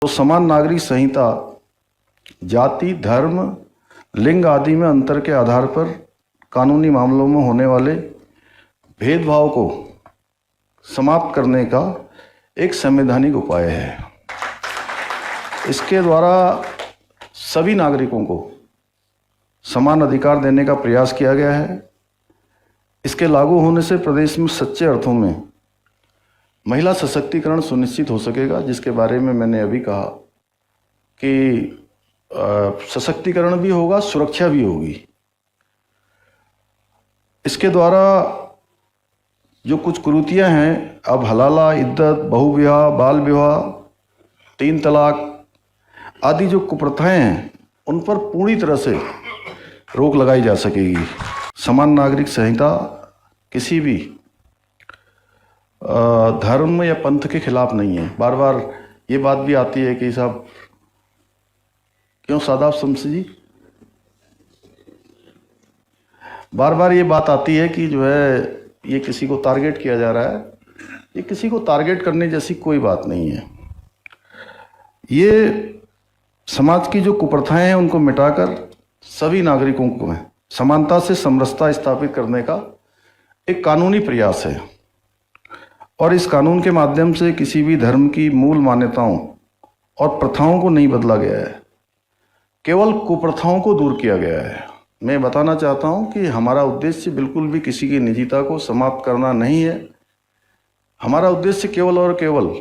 तो समान नागरिक संहिता जाति, धर्म, लिंग आदि में अंतर के आधार पर कानूनी मामलों में होने वाले भेदभाव को समाप्त करने का एक संवैधानिक उपाय है। इसके द्वारा सभी नागरिकों को समान अधिकार देने का प्रयास किया गया है। इसके लागू होने से प्रदेश में सच्चे अर्थों में महिला सशक्तिकरण सुनिश्चित हो सकेगा, जिसके बारे में मैंने अभी कहा कि सशक्तिकरण भी होगा, सुरक्षा भी होगी। इसके द्वारा जो कुछ कुरीतियां हैं, अब हलाला, इद्दत, बहुविवाह, बाल विवाह, 3 तलाक आदि जो कुप्रथाएं हैं, उन पर पूरी तरह से रोक लगाई जा सकेगी। समान नागरिक संहिता किसी भी धर्म या पंथ के खिलाफ नहीं है। बार बार ये बात भी आती है कि साहब क्यों सादाब शम्स जी, बार बार ये बात आती है कि जो है ये किसी को टारगेट किया जा रहा है। ये किसी को टारगेट करने जैसी कोई बात नहीं है। ये समाज की जो कुप्रथाएं हैं उनको मिटाकर सभी नागरिकों को समानता से समरसता स्थापित करने का एक कानूनी प्रयास है। और इस कानून के माध्यम से किसी भी धर्म की मूल मान्यताओं और प्रथाओं को नहीं बदला गया है, केवल कुप्रथाओं को दूर किया गया है। मैं बताना चाहता हूं कि हमारा उद्देश्य बिल्कुल भी किसी की निजता को समाप्त करना नहीं है। हमारा उद्देश्य केवल और केवल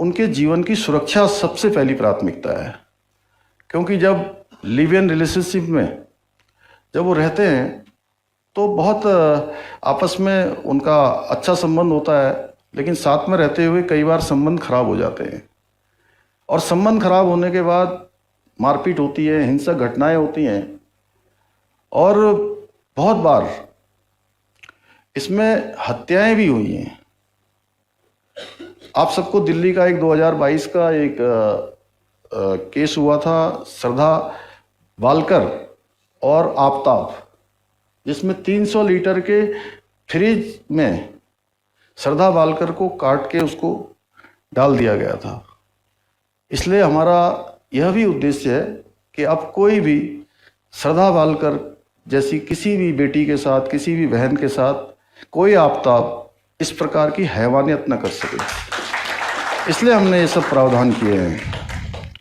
उनके जीवन की सुरक्षा सबसे पहली प्राथमिकता है। क्योंकि जब लिव इन रिलेशनशिप में जब वो रहते हैं तो बहुत आपस में उनका अच्छा संबंध होता है, लेकिन साथ में रहते हुए कई बार संबंध खराब हो जाते हैं। और संबंध खराब होने के बाद मारपीट होती है, हिंसक घटनाएं होती हैं, और बहुत बार इसमें हत्याएं भी हुई हैं। आप सबको दिल्ली का एक 2022 का एक केस हुआ था, श्रद्धा वालकर और आफ्ताब, जिसमें 300 लीटर के फ्रिज में श्रद्धा वालकर को काट के उसको डाल दिया गया था। इसलिए हमारा यह भी उद्देश्य है कि अब कोई भी श्रद्धा वालकर जैसी किसी भी बेटी के साथ, किसी भी बहन के साथ कोई आफ्ताब इस प्रकार की हैवानियत न कर सके। इसलिए हमने ये सब प्रावधान किए हैं।